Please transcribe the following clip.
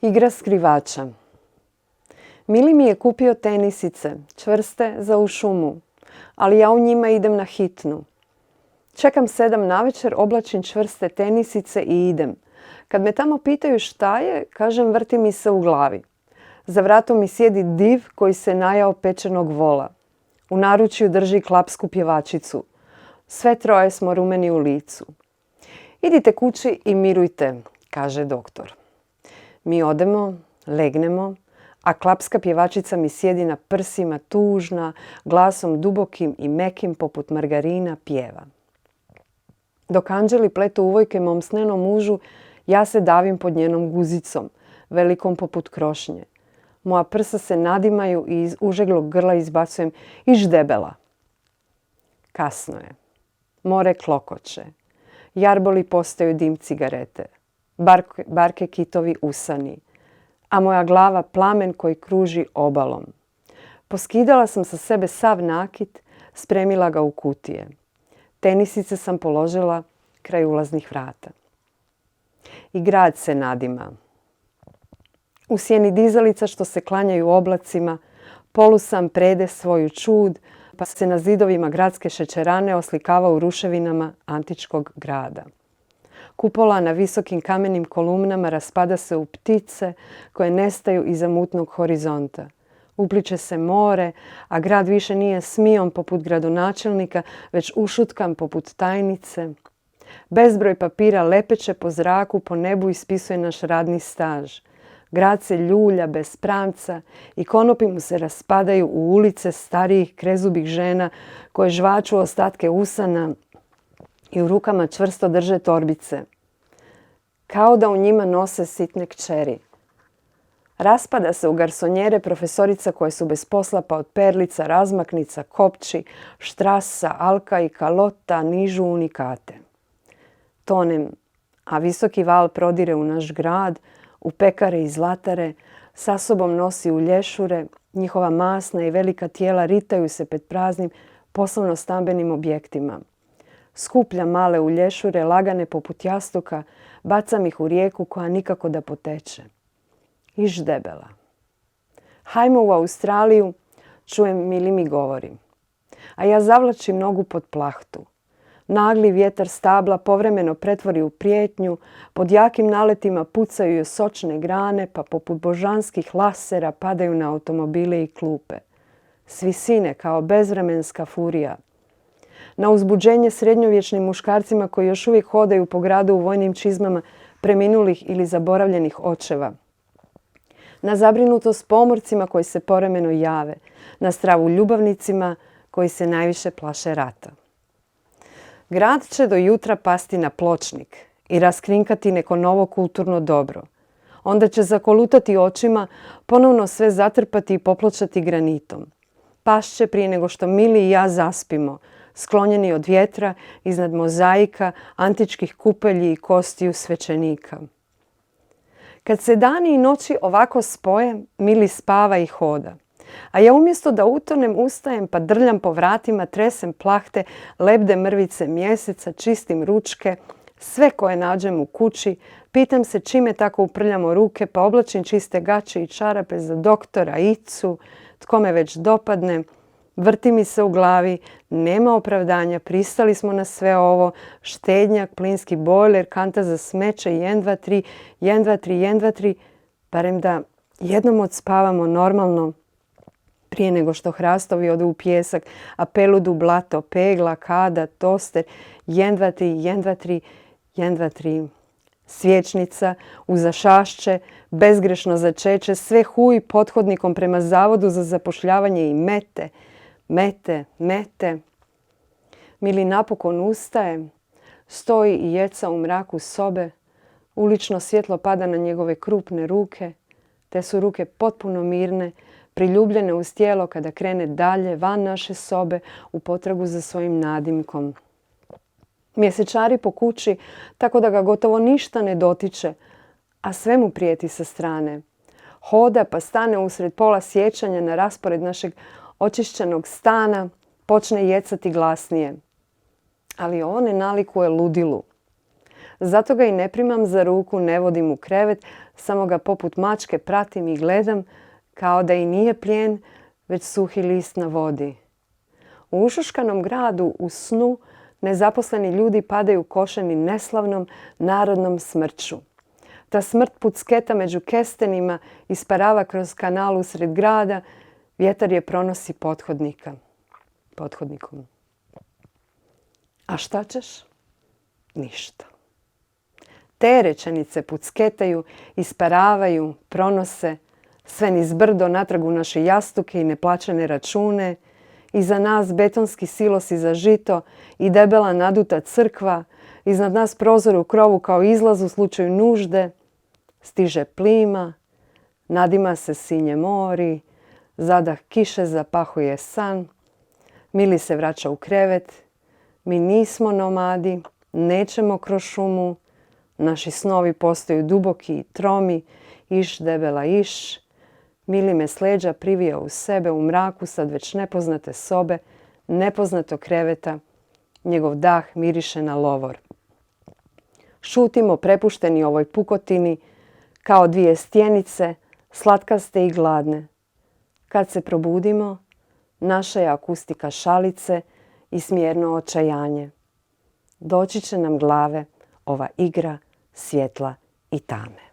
Igra skrivača. Mili mi je kupio tenisice, čvrste za u šumu, ali ja u njima idem na hitnu. Čekam 7 navečer, oblačim čvrste tenisice i idem. Kad me tamo pitaju šta je, kažem vrti mi se u glavi. Za vratom mi sjedi div koji se najao pečenog vola. U naručju drži klapsku pjevačicu. Sve troje smo rumeni u licu. Idite kući i mirujte, kaže doktor. Mi odemo, legnemo, a klapska pjevačica mi sjedi na prsima tužna, glasom dubokim i mekim poput margarina pjeva. Dok anđeli pletu uvojke mom snenom mužu, ja se davim pod njenom guzicom, velikom poput krošnje. Moja prsa se nadimaju i iz užeglog grla izbacujem iš debela. Kasno je. More klokoče. Jarboli postaju dim cigarete. Barke kitovi usani. A moja glava plamen koji kruži obalom. Poskidala sam sa sebe sav nakit, spremila ga u kutije. Tenisice sam položila kraj ulaznih vrata. I grad se nadima. U sjeni dizalica što se klanjaju oblacima, polusam prede svoju čud, pa se na zidovima gradske šećerane oslikava u ruševinama antičkog grada. Kupola na visokim kamenim kolumnama raspada se u ptice koje nestaju iza mutnog horizonta. Upliče se more, a grad više nije smion poput gradonačelnika, već ušutkan poput tajnice. Bezbroj papira lepeće po zraku, po nebu ispisuje naš radni staž. Grad se ljulja bez pramca i konopi mu se raspadaju u ulice starijih krezubih žena koje žvaču ostatke usana i u rukama čvrsto drže torbice. Kao da u njima nose sitne kćeri. Raspada se u garsonjere profesorica koje su bez posla pa od perlica, razmaknica, kopči, štrasa, alka i kalota nižu unikate. Tonem, a visoki val prodire u naš grad, u pekare i zlatare, sa sobom nosi u lješure, njihova masna i velika tijela ritaju se pred praznim poslovno-stambenim objektima. Skupljam male u lješure, lagane poput jastuka, bacam ih u rijeku koja nikako da poteče. Iš debela. Hajmo u Australiju, čujem Mili mi govori. A ja zavlačim nogu pod plahtu. Nagli vjetar stabla povremeno pretvori u prijetnju, pod jakim naletima pucaju joj sočne grane, pa poput božanskih lasera padaju na automobile i klupe. S visine kao bezvremenska furija. Na uzbuđenje srednjovječnim muškarcima koji još uvijek hodaju po gradu u vojnim čizmama preminulih ili zaboravljenih očeva. Na zabrinutost pomorcima koji se povremeno jave. Na stravu ljubavnicima koji se najviše plaše rata. Grad će do jutra pasti na pločnik i raskrinkati neko novo kulturno dobro. Onda će zakolutati očima, ponovno sve zatrpati i popločati granitom. Pašće prije nego što Mili i ja zaspimo, sklonjeni od vjetra iznad mozaika, antičkih kupelji i kostiju svećenika. Kad se dani i noći ovako spoje, Mili spava i hoda. A ja umjesto da utonem ustajem pa drljam po vratima, tresem plahte, lebde mrvice mjeseca, čistim ručke, sve koje nađem u kući, pitam se čime tako uprljamo ruke, pa oblačim čiste gaće i čarape za doktora, Icu, tko me već dopadne. Vrti mi se u glavi, nema opravdanja, pristali smo na sve ovo, štednjak, plinski bojler, kanta za smeće, 1, 2, 3, 1, 2, 3, 1, 2, 3, barem da jednom odspavamo normalno prije nego što hrastovi odu u pjesak, a pelud u blato, pegla, kada, toster, 1, 2, 3, 1, 2, 3, 1, 2, 3. Svječnica, uza šašće, bezgrešno začeće, sve huj pothodnikom prema zavodu za zapošljavanje i mete. Mili napokon ustaje, stoji i jeca u mraku sobe, ulično svjetlo pada na njegove krupne ruke, te su ruke potpuno mirne, priljubljene uz tijelo kada krene dalje van naše sobe u potragu za svojim nadimkom. Mjesečari po kući tako da ga gotovo ništa ne dotiče, a sve mu prijeti sa strane. Hoda pa stane usred pola sjećanja na raspored našeg očišćenog stana, počne jecati glasnije. Ali ovo ne nalikuje ludilu. Zato ga i ne primam za ruku, ne vodim u krevet, samo ga poput mačke pratim i gledam kao da i nije plijen, već suhi list na vodi. U ušuškanom gradu, u snu, nezaposleni ljudi padaju košeni neslavnom narodnom smrću. Ta smrt pucketa među kestenima isparava kroz kanal usred grada, vjetar je pronosi pothodnikom. A šta ćeš? Ništa. Te rečenice pucketaju, isparavaju, pronose, sve niz brdo natrag u naše jastuke i neplaćene račune, iza nas betonski silosi za žito i debela naduta crkva, iznad nas prozor u krovu kao izlaz u slučaju nužde, stiže plima, nadima se sinje mori, zadah kiše zapahuje san, Mili se vraća u krevet, mi nismo nomadi, nećemo kroz šumu, naši snovi postaju duboki i tromi, iš debela iš. Mili me s leđa privija u sebe u mraku sad već nepoznate sobe, nepoznatog kreveta, njegov dah miriše na lovor. Šutimo prepušteni ovoj pukotini, kao dvije stjenice, slatkaste i gladne. Kad se probudimo, naša je akustika šalice i smjerno očajanje. Doći će nam glave ova igra svjetla i tame.